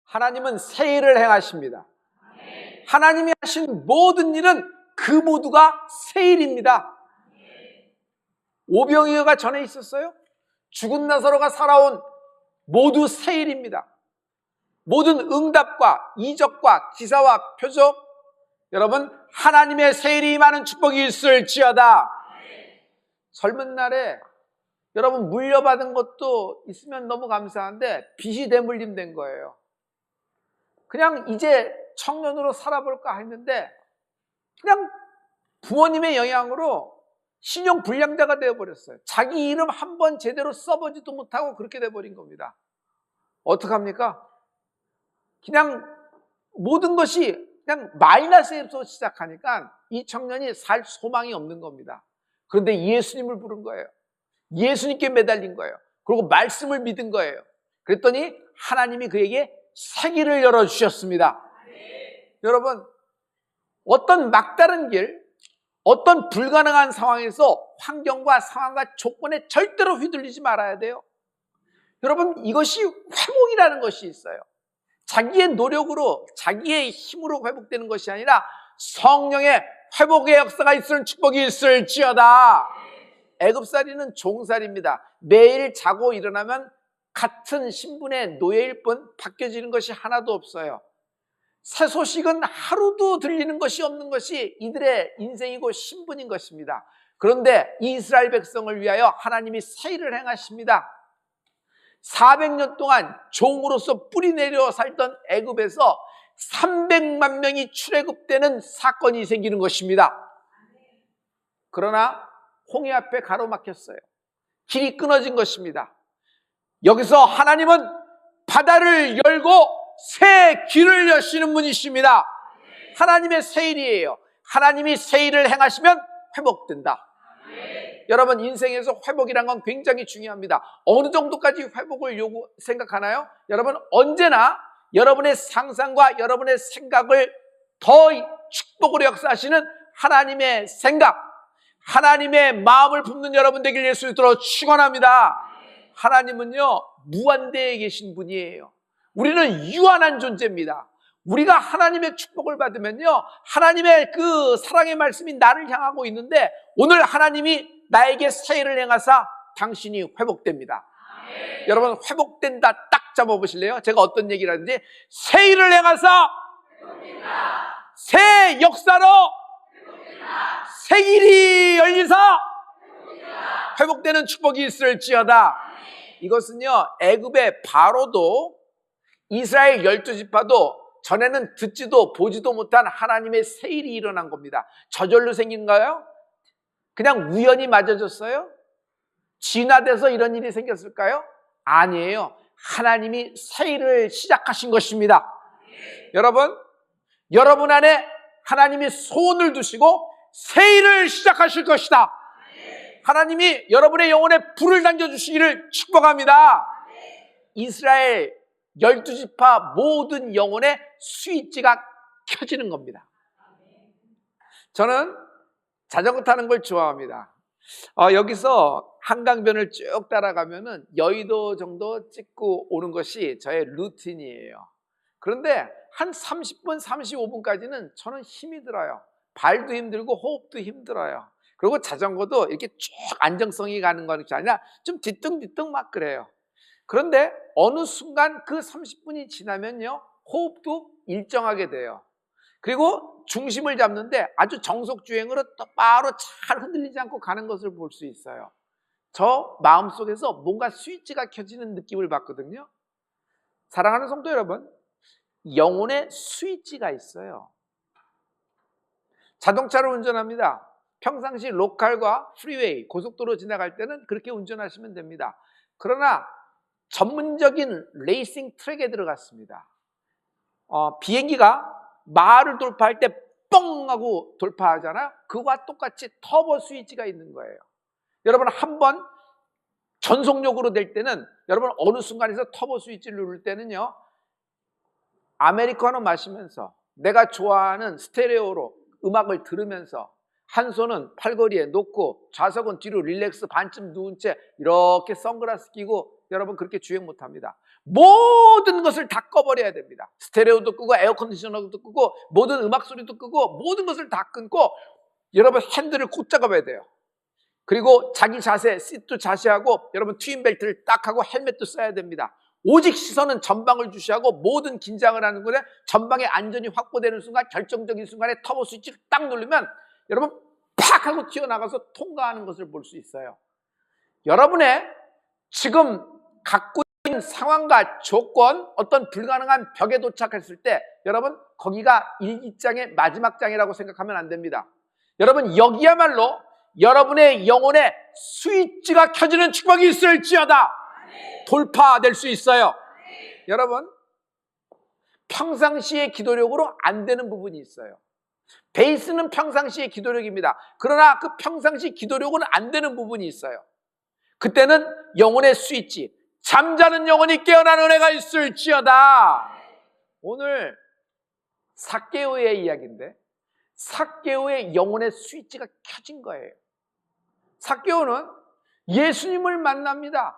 하나님은 새 일을 행하십니다. 하나님이 하신 모든 일은 그 모두가 새 일입니다. 오병이어가 전에 있었어요? 죽은 나사로가 살아온 모두 새 일입니다. 모든 응답과 이적과 기사와 표적, 여러분 하나님의 새 일이 임하는 축복이 있을지어다. 젊은 날에 여러분 물려받은 것도 있으면 너무 감사한데 빚이 대물림된 거예요. 그냥 이제 청년으로 살아볼까 했는데 그냥 부모님의 영향으로 신용불량자가 되어버렸어요. 자기 이름 한 번 제대로 써보지도 못하고 그렇게 돼버린 겁니다. 어떡합니까? 그냥 모든 것이 그냥 마이너스에서 시작하니까 이 청년이 살 소망이 없는 겁니다. 그런데 예수님을 부른 거예요. 예수님께 매달린 거예요. 그리고 말씀을 믿은 거예요. 그랬더니 하나님이 그에게 새 길을 열어주셨습니다. 여러분, 어떤 막다른 길, 어떤 불가능한 상황에서 환경과 상황과 조건에 절대로 휘둘리지 말아야 돼요. 여러분, 이것이 회복이라는 것이 있어요. 자기의 노력으로, 자기의 힘으로 회복되는 것이 아니라 성령의 회복의 역사가 있을 축복이 있을지어다. 애굽살이는 종살이입니다. 매일 자고 일어나면 같은 신분의 노예일 뿐 바뀌어지는 것이 하나도 없어요. 새 소식은 하루도 들리는 것이 없는 것이 이들의 인생이고 신분인 것입니다. 그런데 이스라엘 백성을 위하여 하나님이 새 일을 행하십니다. 400년 동안 종으로서 뿌리내려 살던 애굽에서 300만 명이 출애굽되는 사건이 생기는 것입니다. 그러나 홍해 앞에 가로막혔어요. 길이 끊어진 것입니다. 여기서 하나님은 바다를 열고 새 길을 여시는 분이십니다. 하나님의 새 일이에요. 하나님이 새 일을 행하시면 회복된다. 여러분, 인생에서 회복이란 건 굉장히 중요합니다. 어느 정도까지 회복을 생각하나요? 여러분, 언제나 여러분의 상상과 여러분의 생각을 더 축복으로 역사하시는 하나님의 생각, 하나님의 마음을 품는 여러분 되길 예수님으로 축원합니다. 하나님은요, 무한대에 계신 분이에요. 우리는 유한한 존재입니다. 우리가 하나님의 축복을 받으면요, 하나님의 그 사랑의 말씀이 나를 향하고 있는데 오늘 하나님이 나에게 새 일을 행하사 당신이 회복됩니다. 여러분, 회복된다 딱 잡아보실래요? 제가 어떤 얘기를 하는지, 새 일을 행하사 회복된다. 새 역사로 회복된다. 새 길이 열리사 회복된다. 회복되는 축복이 있을지어다. 이것은요, 애굽의 바로도 이스라엘 12지파도 전에는 듣지도 보지도 못한 하나님의 새 일이 일어난 겁니다. 저절로 생긴가요? 그냥 우연히 맞아졌어요? 진화돼서 이런 일이 생겼을까요? 아니에요. 하나님이 새 일을 시작하신 것입니다. 여러분 안에 하나님이 소원을 두시고 새 일을 시작하실 것이다. 하나님이 여러분의 영혼에 불을 당겨주시기를 축복합니다. 이스라엘 12지파 모든 영혼의 스위치가 켜지는 겁니다. 저는 자전거 타는 걸 좋아합니다. 여기서 한강변을 쭉 따라가면은 여의도 정도 찍고 오는 것이 저의 루틴이에요. 그런데 한 30분, 35분까지는 저는 힘이 들어요. 발도 힘들고 호흡도 힘들어요. 그리고 자전거도 이렇게 쭉 안정성이 가는 것이 아니라 좀 뒤뚱뒤뚱 막 그래요. 그런데 어느 순간 그 30분이 지나면요, 호흡도 일정하게 돼요. 그리고 중심을 잡는데 아주 정속주행으로 똑바로 잘 흔들리지 않고 가는 것을 볼 수 있어요. 저 마음속에서 뭔가 스위치가 켜지는 느낌을 받거든요. 사랑하는 성도 여러분, 영혼의 스위치가 있어요. 자동차를 운전합니다. 평상시 로컬과 프리웨이, 고속도로 지나갈 때는 그렇게 운전하시면 됩니다. 그러나 전문적인 레이싱 트랙에 들어갔습니다. 비행기가 마을을 돌파할 때 뻥 하고 돌파하잖아요. 그와 똑같이 터보 스위치가 있는 거예요. 여러분, 한번 전속력으로 될 때는, 여러분 어느 순간에서 터보 스위치를 누를 때는요, 아메리카노 마시면서 내가 좋아하는 스테레오로 음악을 들으면서 한 손은 팔걸이에 놓고 좌석은 뒤로 릴렉스 반쯤 누운 채 이렇게 선글라스 끼고 여러분 그렇게 주행 못합니다. 모든 것을 다 꺼버려야 됩니다. 스테레오도 끄고 에어컨디셔너도 끄고 모든 음악 소리도 끄고 모든 것을 다 끊고 여러분 핸들을 곧 잡아야 돼요. 그리고 자기 자세, 시트 자세하고 여러분 트윈벨트를 딱 하고 헬멧도 써야 됩니다. 오직 시선은 전방을 주시하고 모든 긴장을 하는 것에 전방의 안전이 확보되는 순간, 결정적인 순간에 터보 스위치를 딱 누르면 여러분 팍 하고 튀어나가서 통과하는 것을 볼 수 있어요. 여러분의 지금 갖고 있는 상황과 조건, 어떤 불가능한 벽에 도착했을 때 여러분 거기가 일기장의 마지막 장이라고 생각하면 안 됩니다. 여러분 여기야말로 여러분의 영혼에 스위치가 켜지는 축복이 있을지어다 돌파될 수 있어요. 여러분 평상시의 기도력으로 안 되는 부분이 있어요. 베이스는 평상시의 기도력입니다. 그러나 그 평상시 기도력은 안 되는 부분이 있어요. 그때는 영혼의 스위치, 잠자는 영혼이 깨어나는 은혜가 있을지어다. 오늘 삭개오의 이야기인데 삭개오의 영혼의 스위치가 켜진 거예요. 삭개오는 예수님을 만납니다.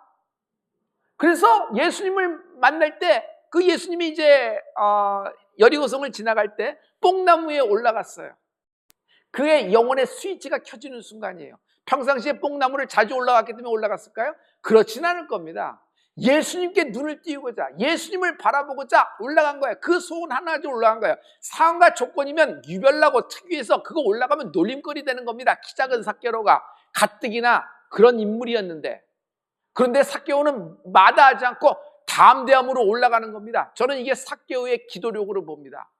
그래서 예수님을 만날 때 그 예수님이 이제 여리고성을 지나갈 때 뽕나무에 올라갔어요. 그의 영혼의 스위치가 켜지는 순간이에요. 평상시에 뽕나무를 자주 올라갔기 때문에 올라갔을까요? 그렇진 않을 겁니다. 예수님께 눈을 띄우고자, 예수님을 바라보고자 올라간 거예요. 그 소원 하나 가지고 올라간 거예요. 상황과 조건이면 유별나고 특유해서 그거 올라가면 놀림거리 되는 겁니다. 키 작은 삭개오가 가뜩이나 그런 인물이었는데, 그런데 삭개오는 마다하지 않고 담대함으로 올라가는 겁니다. 저는 이게 삭개오의 기도력으로 봅니다.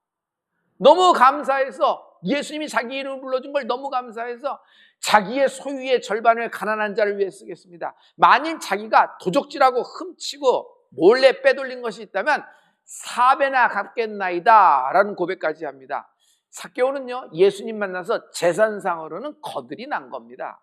너무 감사해서 예수님이 자기 이름을 불러준 걸 너무 감사해서 자기의 소유의 절반을 가난한 자를 위해 쓰겠습니다. 만일 자기가 도적질하고 훔치고 몰래 빼돌린 것이 있다면 4배나 갚겠나이다 라는 고백까지 합니다. 삭개오는요 예수님 만나서 재산상으로는 거들이 난 겁니다.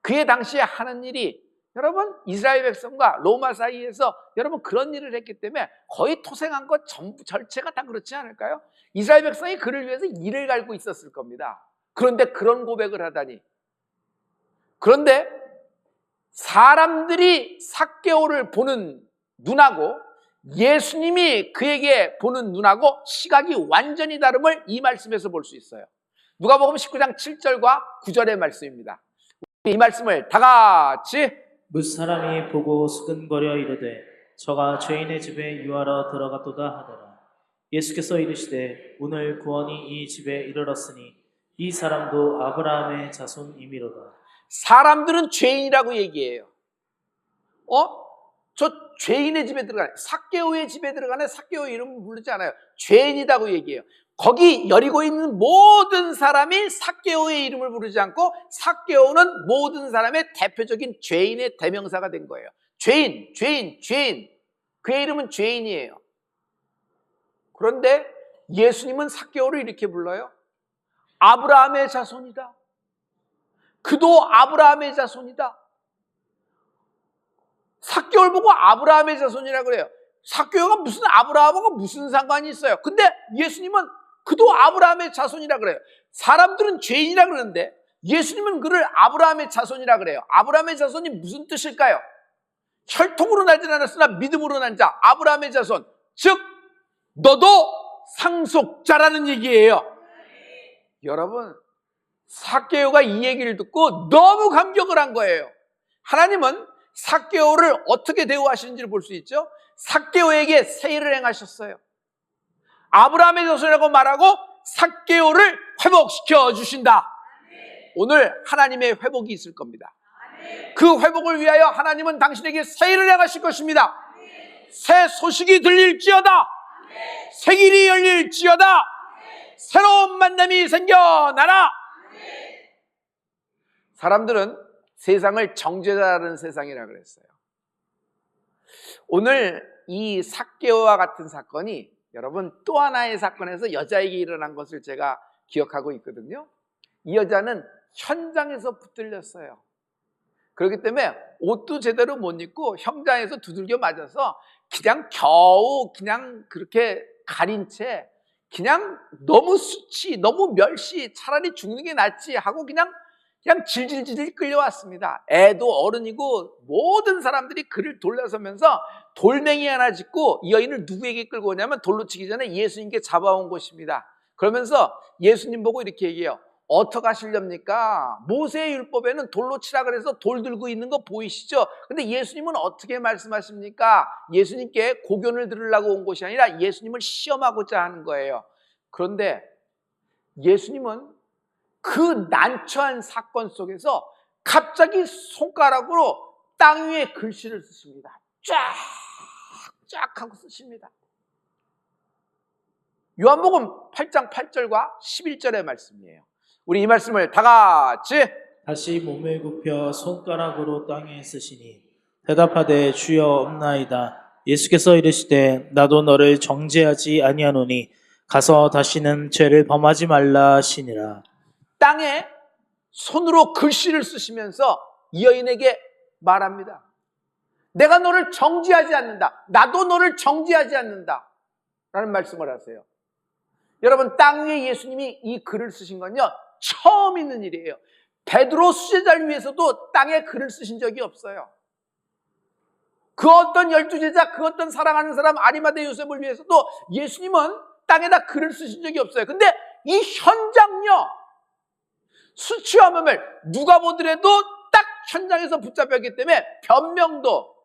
그의 당시에 하는 일이 여러분 이스라엘 백성과 로마 사이에서 여러분 그런 일을 했기 때문에 거의 토생한 것 전부 전체가 다 그렇지 않을까요? 이스라엘 백성이 그를 위해서 이를 갈고 있었을 겁니다. 그런데 그런 고백을 하다니. 그런데 사람들이 삭개오를 보는 눈하고 예수님이 그에게 보는 눈하고 시각이 완전히 다름을 이 말씀에서 볼 수 있어요. 누가복음 19장 7절과 9절의 말씀입니다. 이 말씀을 다 같이 뭇 사람이 보고 수근거려 이르되 저가 죄인의 집에 유하러 들어갔도다 하더라. 예수께서 이르시되 오늘 구원이 이 집에 이르렀으니 이 사람도 아브라함의 자손이미로다. 사람들은 죄인이라고 얘기해요. 저 죄인의 집에 들어가네. 삭개오의 집에 들어가네. 삭개오 이름 부르지 않아요. 죄인이라고 얘기해요. 거기 여리고에 있는 모든 사람이 삭개오의 이름을 부르지 않고 삭개오는 모든 사람의 대표적인 죄인의 대명사가 된 거예요. 죄인, 죄인, 죄인. 그의 이름은 죄인이에요. 그런데 예수님은 삭개오를 이렇게 불러요. 아브라함의 자손이다. 그도 아브라함의 자손이다. 삭개오를 보고 아브라함의 자손이라고 그래요. 삭개오가 무슨 아브라함하고 무슨 상관이 있어요? 근데 예수님은 그도 아브라함의 자손이라 그래요. 사람들은 죄인이라 그러는데 예수님은 그를 아브라함의 자손이라 그래요. 아브라함의 자손이 무슨 뜻일까요? 혈통으로 나지 않았으나 믿음으로 난 자, 아브라함의 자손. 즉 너도 상속자라는 얘기예요. 여러분 삭개오가 이 얘기를 듣고 너무 감격을 한 거예요. 하나님은 삭개오를 어떻게 대우하시는지를 볼 수 있죠. 삭개오에게 세일을 행하셨어요. 아브라함의 자손이라고 말하고 삭개오를 회복시켜 주신다. 오늘 하나님의 회복이 있을 겁니다. 그 회복을 위하여 하나님은 당신에게 세일을 행하실 것입니다. 새 소식이 들릴지어다. 새 길이 열릴지어다. 새로운 만남이 생겨나라. 사람들은 세상을 정죄자라는 세상이라 그랬어요. 오늘 이 삭개오와 같은 사건이 여러분 또 하나의 사건에서 여자에게 일어난 것을 제가 기억하고 있거든요. 이 여자는 현장에서 붙들렸어요. 그렇기 때문에 옷도 제대로 못 입고 현장에서 두들겨 맞아서 그냥 겨우 그냥 그렇게 가린 채 그냥 너무 수치, 너무 멸시, 차라리 죽는 게 낫지 하고 그냥 그냥 질질질 끌려왔습니다. 애도 어른이고 모든 사람들이 그를 돌려서면서 돌멩이 하나 짚고 이 여인을 누구에게 끌고 오냐면 돌로 치기 전에 예수님께 잡아온 곳입니다. 그러면서 예수님 보고 이렇게 얘기해요. 어떡하시렵니까? 모세의 율법에는 돌로 치라 그래서 돌 들고 있는 거 보이시죠? 근데 예수님은 어떻게 말씀하십니까? 예수님께 고견을 들으려고 온 것이 아니라 예수님을 시험하고자 하는 거예요. 그런데 예수님은 그 난처한 사건 속에서 갑자기 손가락으로 땅 위에 글씨를 쓰십니다. 쫙 하고 쓰십니다. 요한복음 8장 8절과 11절의 말씀이에요. 우리 이 말씀을 다 같이 다시 몸을 굽혀 손가락으로 땅에 쓰시니 대답하되 주여 없나이다. 예수께서 이르시되 나도 너를 정죄하지 아니하노니 가서 다시는 죄를 범하지 말라 하시니라. 땅에 손으로 글씨를 쓰시면서 이 여인에게 말합니다. 내가 너를 정죄하지 않는다. 나도 너를 정죄하지 않는다. 라는 말씀을 하세요. 여러분, 땅 위에 예수님이 이 글을 쓰신 건요, 처음 있는 일이에요. 베드로 수제자를 위해서도 땅에 글을 쓰신 적이 없어요. 그 어떤 12제자, 그 어떤 사랑하는 사람 아리마대 요셉을 위해서도 예수님은 땅에다 글을 쓰신 적이 없어요. 근데 이 현장요, 수치와 몸을 누가 보더라도 딱 현장에서 붙잡혔기 때문에 변명도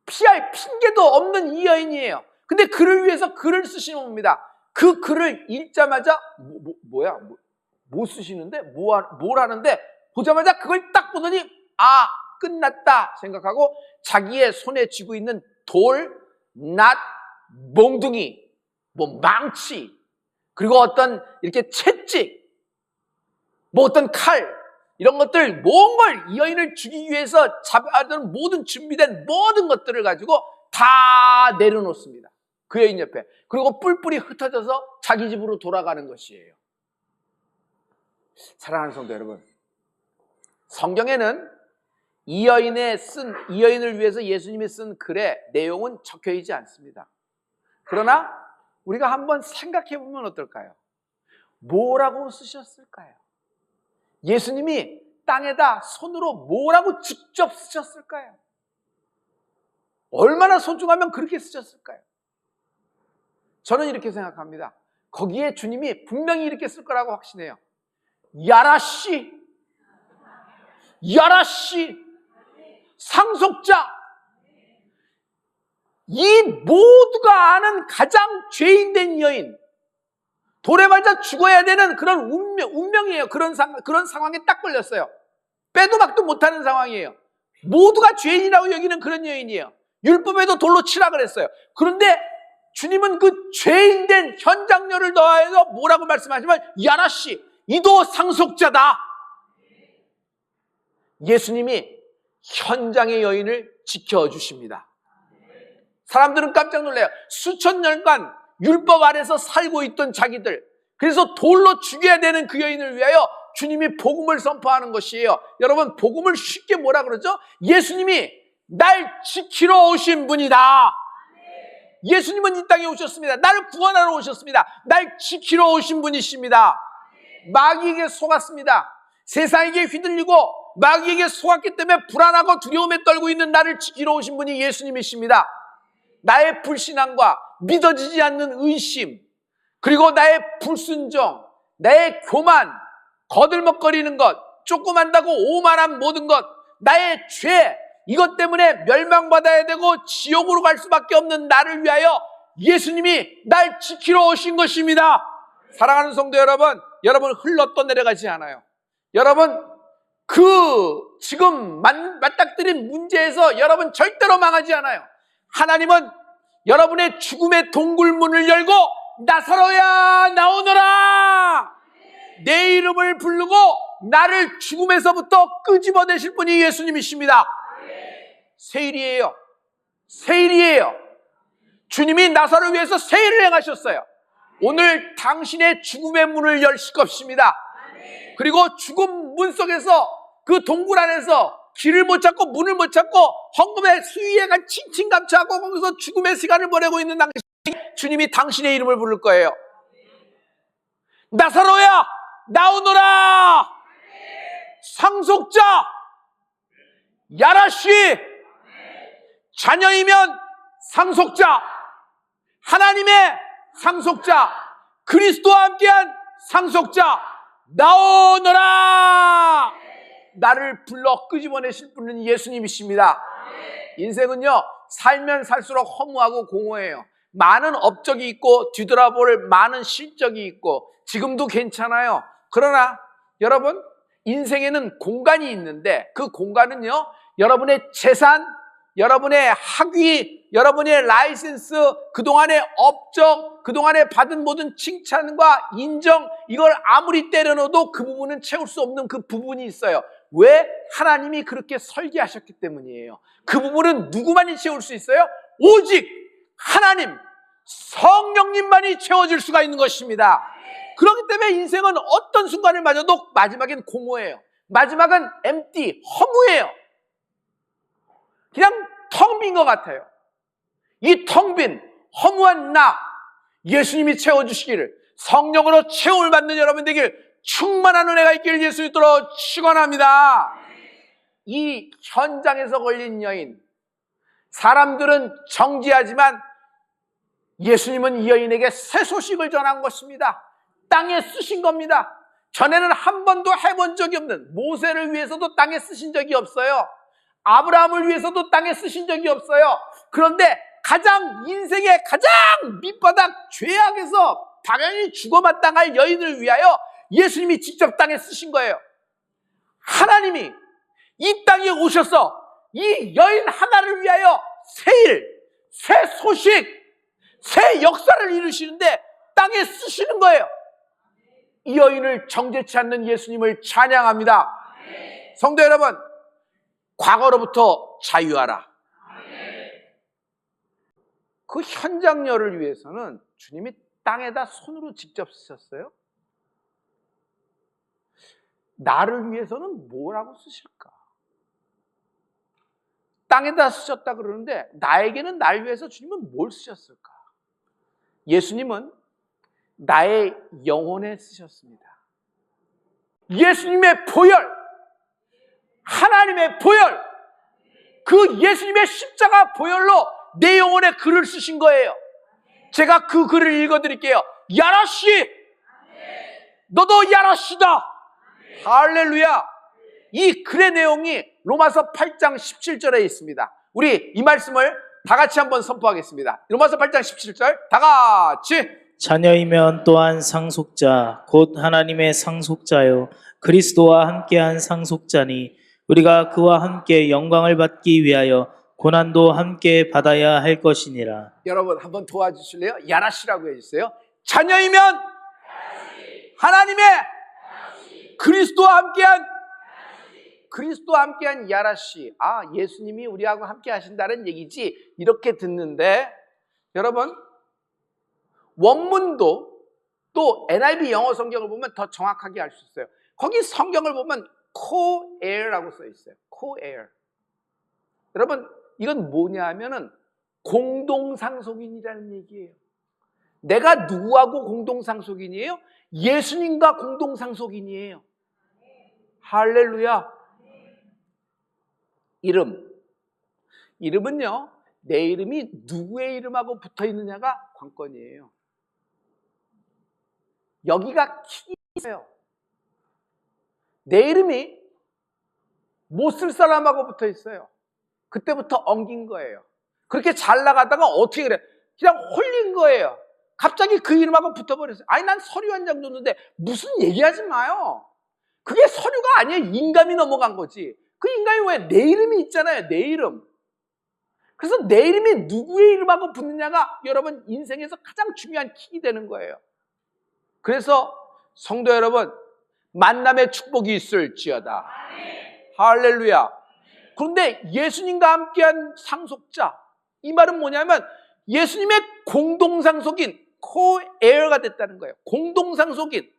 피할 핑계도 없는 이 여인이에요. 근데 그를 위해서 글을 쓰시는 겁니다. 그 글을 읽자마자 뭐 쓰시는데? 뭘 하는데? 보자마자 그걸 딱 보더니 아, 끝났다 생각하고 자기의 손에 쥐고 있는 돌, 낫, 몽둥이, 망치, 그리고 어떤 이렇게 채찍, 어떤 칼, 이런 것들 모든 걸 이 여인을 죽이기 위해서 잡아둔 모든 준비된 모든 것들을 가지고 다 내려놓습니다. 그 여인 옆에. 그리고 뿔뿔이 흩어져서 자기 집으로 돌아가는 것이에요. 사랑하는 성도 여러분, 성경에는 이 여인을 위해서 예수님이 쓴 글의 내용은 적혀 있지 않습니다. 그러나 우리가 한번 생각해 보면 어떨까요? 뭐라고 쓰셨을까요? 예수님이 땅에다 손으로 뭐라고 직접 쓰셨을까요? 얼마나 소중하면 그렇게 쓰셨을까요? 저는 이렇게 생각합니다. 거기에 주님이 분명히 이렇게 쓸 거라고 확신해요. 야라씨, 상속자, 이 모두가 아는 가장 죄인된 여인, 돌에 맞아 죽어야 되는 그런 운명이에요. 그런 상황에 딱 걸렸어요. 빼도 박도 못하는 상황이에요. 모두가 죄인이라고 여기는 그런 여인이에요. 율법에도 돌로 치라 그랬어요. 그런데 주님은 그 죄인된 현장료를 더하여서 뭐라고 말씀하시면 야라씨, 이도 상속자다. 예수님이 현장의 여인을 지켜주십니다. 사람들은 깜짝 놀라요. 수천 년간 율법 아래서 살고 있던 자기들, 그래서 돌로 죽여야 되는 그 여인을 위하여 주님이 복음을 선포하는 것이에요. 여러분, 복음을 쉽게 뭐라 그러죠? 예수님이 날 지키러 오신 분이다. 예수님은 이 땅에 오셨습니다. 나를 구원하러 오셨습니다. 날 지키러 오신 분이십니다. 마귀에게 속았습니다. 세상에게 휘둘리고 마귀에게 속았기 때문에 불안하고 두려움에 떨고 있는 나를 지키러 오신 분이 예수님이십니다. 나의 불신앙과 믿어지지 않는 의심, 그리고 나의 불순종, 나의 교만, 거들먹거리는 것, 조그만다고 오만한 모든 것, 나의 죄, 이것 때문에 멸망받아야 되고 지옥으로 갈 수밖에 없는 나를 위하여 예수님이 날 지키러 오신 것입니다. 사랑하는 성도 여러분, 여러분 흘러 떠내려가지 않아요. 여러분, 지금 맞닥뜨린 문제에서 여러분 절대로 망하지 않아요. 하나님은 여러분의 죽음의 동굴문을 열고 나사로야 나오너라, 내 이름을 부르고 나를 죽음에서부터 끄집어내실 분이 예수님이십니다. 세일이에요. 주님이 나사로를 위해서 세일을 행하셨어요. 오늘 당신의 죽음의 문을 열실 것입니다. 그리고 죽음 문 속에서, 그 동굴 안에서 길을 못 찾고 문을 못 찾고 헝금의 수위에 간 칭칭 감차하고 거기서 죽음의 시간을 보내고 있는 당신, 주님이 당신의 이름을 부를 거예요. 나사로야 나오너라. 상속자 야라시, 자녀이면 상속자, 하나님의 상속자, 그리스도와 함께한 상속자 나오너라. 나를 불러 끄집어내실 분은 예수님이십니다. 인생은요, 살면 살수록 허무하고 공허해요. 많은 업적이 있고 뒤돌아볼 많은 실적이 있고 지금도 괜찮아요. 그러나 여러분, 인생에는 공간이 있는데 그 공간은요, 여러분의 재산, 여러분의 학위, 여러분의 라이센스, 그동안의 업적, 그동안에 받은 모든 칭찬과 인정, 이걸 아무리 때려넣어도 그 부분은 채울 수 없는 그 부분이 있어요. 왜? 하나님이 그렇게 설계하셨기 때문이에요. 그 부분은 누구만이 채울 수 있어요? 오직 하나님, 성령님만이 채워줄 수가 있는 것입니다. 그렇기 때문에 인생은 어떤 순간을 맞아도 마지막엔 공허해요. 마지막은 empty, 허무해요. 그냥 텅 빈 것 같아요. 이 텅 빈 허무한 나, 예수님이 채워주시기를, 성령으로 채움을 받는 여러분 되길, 충만한 은혜가 있기를 예수 믿도록 축원합니다. 이 현장에서 걸린 여인, 사람들은 정지하지만 예수님은 이 여인에게 새 소식을 전한 것입니다. 땅에 쓰신 겁니다. 전에는 한 번도 해본 적이 없는, 모세를 위해서도 땅에 쓰신 적이 없어요. 아브라함을 위해서도 땅에 쓰신 적이 없어요. 그런데 가장 인생의 가장 밑바닥 죄악에서 당연히 죽어 마땅할 여인을 위하여 예수님이 직접 땅에 쓰신 거예요. 하나님이 이 땅에 오셔서 이 여인 하나를 위하여 새 일, 새 소식, 새 역사를 이루시는데 땅에 쓰시는 거예요. 이 여인을 정죄치 않는 예수님을 찬양합니다. 성도 여러분, 과거로부터 자유하라. 그 현장열을 위해서는 주님이 땅에다 손으로 직접 쓰셨어요. 나를 위해서는 뭐라고 쓰실까? 땅에다 쓰셨다 그러는데 나에게는 날 위해서 주님은 뭘 쓰셨을까? 예수님은 나의 영혼에 쓰셨습니다. 예수님의 보혈, 하나님의 보혈, 그 예수님의 십자가 보혈로 내 영혼에 글을 쓰신 거예요. 제가 그 글을 읽어드릴게요. 야라씨, 너도 야라씨다. 할렐루야. 이 글의 내용이 로마서 8장 17절에 있습니다. 우리 이 말씀을 다 같이 한번 선포하겠습니다. 로마서 8장 17절 다 같이. 자녀이면 또한 상속자 곧 하나님의 상속자요 그리스도와 함께한 상속자니 우리가 그와 함께 영광을 받기 위하여 고난도 함께 받아야 할 것이니라. 여러분 한번 도와주실래요? 야라시라고 해주세요. 자녀이면 하나님의 그리스도와 함께한 야라시. 아, 예수님이 우리하고 함께 하신다는 얘기지, 이렇게 듣는데 여러분, 원문도 또 NIV 영어 성경을 보면 더 정확하게 알 수 있어요. 거기 성경을 보면 co-heir라고 써 있어요. co-heir. 여러분, 이건 뭐냐 하면은 공동상속인이라는 얘기예요. 내가 누구하고 공동상속인이에요? 예수님과 공동상속인이에요. 할렐루야. 이름은요, 내 이름이 누구의 이름하고 붙어 있느냐가 관건이에요. 여기가 키예요. 내 이름이 못 쓸 사람하고 붙어 있어요. 그때부터 엉긴 거예요. 그렇게 잘 나가다가 어떻게 그래? 그냥 홀린 거예요. 갑자기 그 이름하고 붙어버렸어요. 아니, 난 서류 한 장 줬는데 무슨 얘기하지 마요. 그게 서류가 아니에요. 인감이 넘어간 거지. 그 인감이 왜? 내 이름이 있잖아요. 내 이름. 그래서 내 이름이 누구의 이름하고 붙느냐가 여러분 인생에서 가장 중요한 킥이 되는 거예요. 그래서 성도 여러분, 만남의 축복이 있을지어다. 할렐루야. 그런데 예수님과 함께한 상속자, 이 말은 뭐냐면 예수님의 공동상속인, co-heir가 됐다는 거예요. 공동상속인.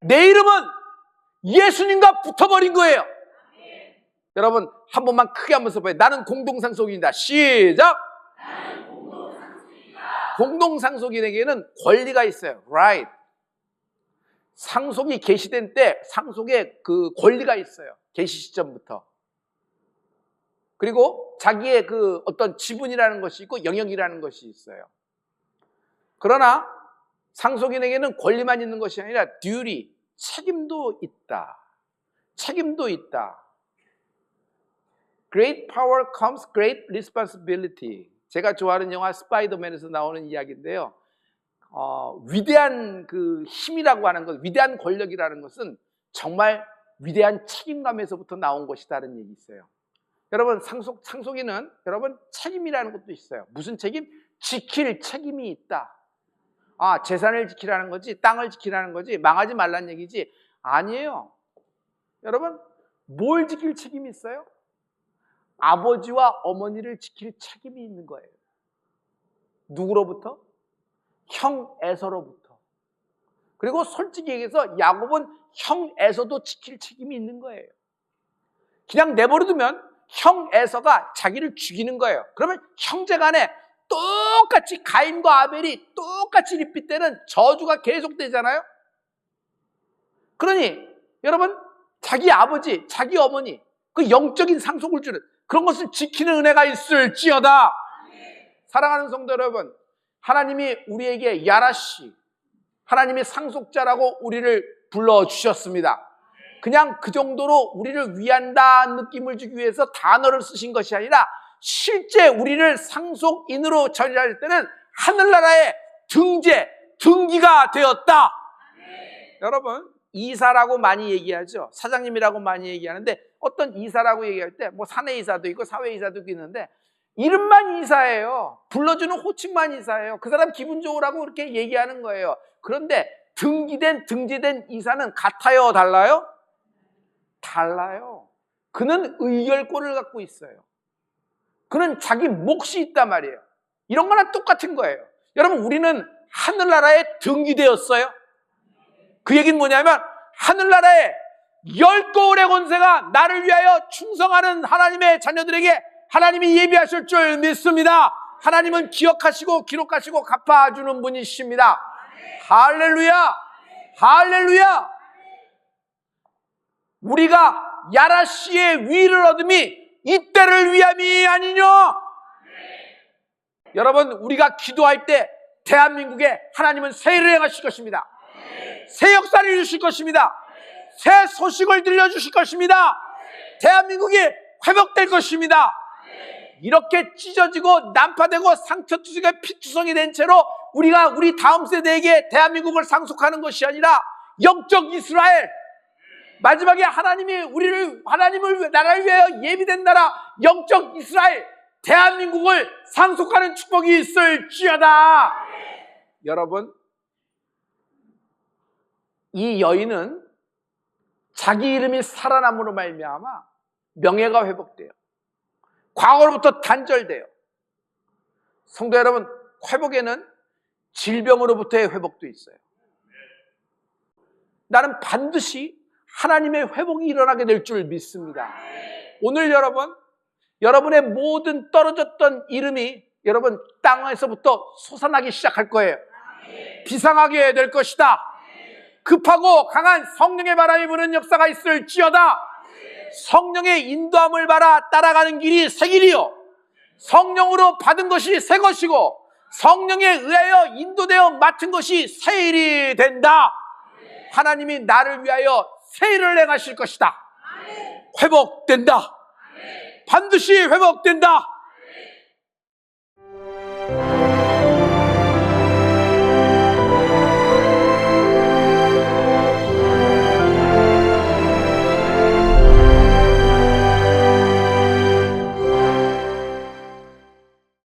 내 이름은 예수님과 붙어버린 거예요. 여러분 한 번만 크게 한번 써봐요. 나는 공동상속인이다. 시작. 공동상속인에게는 권리가 있어요. Right. 상속이 계시된 때 상속에 그 권리가 있어요. 계시 시점부터. 그리고 자기의 그 어떤 지분이라는 것이 있고 영역이라는 것이 있어요. 그러나 상속인에게는 권리만 있는 것이 아니라 duty, 책임도 있다. 책임도 있다. Great power comes great responsibility. 제가 좋아하는 영화 스파이더맨에서 나오는 이야기인데요. 위대한 그 힘이라고 하는 것, 위대한 권력이라는 것은 정말 위대한 책임감에서부터 나온 것이다라는 얘기 있어요. 여러분, 상속인은 여러분 책임이라는 것도 있어요. 무슨 책임? 지킬 책임이 있다. 재산을 지키라는 거지, 땅을 지키라는 거지, 망하지 말라는 얘기지. 아니에요. 여러분, 뭘 지킬 책임이 있어요? 아버지와 어머니를 지킬 책임이 있는 거예요. 누구로부터? 형 에서로부터. 그리고 솔직히 얘기해서 야곱은 형 에서도 지킬 책임이 있는 거예요. 그냥 내버려두면 형 에서가 자기를 죽이는 거예요. 그러면 형제간에 똑같이 가인과 아벨이 똑같이 립빗대는 저주가 계속되잖아요. 그러니 여러분, 자기 아버지, 자기 어머니, 그 영적인 상속을 주는 그런 것을 지키는 은혜가 있을지어다. 사랑하는 성도 여러분, 하나님이 우리에게 야라씨, 하나님의 상속자라고 우리를 불러주셨습니다. 그냥 그 정도로 우리를 위한다는 느낌을 주기 위해서 단어를 쓰신 것이 아니라 실제 우리를 상속인으로 처리할 때는 하늘나라의 등기가 되었다. 여러분, 이사라고 많이 얘기하죠. 사장님이라고 많이 얘기하는데 어떤 이사라고 얘기할 때 뭐 사내이사도 있고 사회이사도 있는데 이름만 이사예요. 불러주는 호칭만 이사예요. 그 사람 기분 좋으라고 그렇게 얘기하는 거예요. 그런데 등지된 이사는 같아요? 달라요? 달라요. 그는 의결권을 갖고 있어요. 그는 자기 몫이 있단 말이에요. 이런 거랑 똑같은 거예요. 여러분, 우리는 하늘나라에 등기되었어요. 그 얘기는 뭐냐면 하늘나라에 10거울의 권세가 나를 위하여 충성하는 하나님의 자녀들에게 하나님이 예비하실 줄 믿습니다. 하나님은 기억하시고 기록하시고 갚아주는 분이십니다. 할렐루야! 할렐루야! 우리가 야라씨의 위를 얻음이 이때를 위함이 아니뇨. 여러분, 우리가 기도할 때 대한민국에 하나님은 새 일을 행하실 것입니다. 새 역사를 이루실 것입니다. 새 소식을 들려주실 것입니다. 대한민국이 회복될 것입니다. 이렇게 찢어지고 난파되고 상처투성이 피투성이 된 채로 우리가 우리 다음 세대에게 대한민국을 상속하는 것이 아니라 영적 이스라엘, 마지막에 하나님을 나라를 위하여 예비된 나라 영적 이스라엘 대한민국을 상속하는 축복이 있을지어다. 여러분, 이 여인은 자기 이름이 살아남으로 말미암아 명예가 회복돼요. 과거로부터 단절돼요. 성도 여러분, 회복에는 질병으로부터의 회복도 있어요. 나는 반드시 하나님의 회복이 일어나게 될 줄 믿습니다. 오늘 여러분의 모든 떨어졌던 이름이 여러분 땅에서부터 솟아나기 시작할 거예요. 비상하게 될 것이다. 급하고 강한 성령의 바람이 부는 역사가 있을지어다. 성령의 인도함을 받아 따라가는 길이 새 길이요, 성령으로 받은 것이 새 것이고 성령에 의하여 인도되어 맡은 것이 새 일이 된다. 하나님이 나를 위하여 새 일을 행하실 것이다. 회복된다. 반드시 회복된다.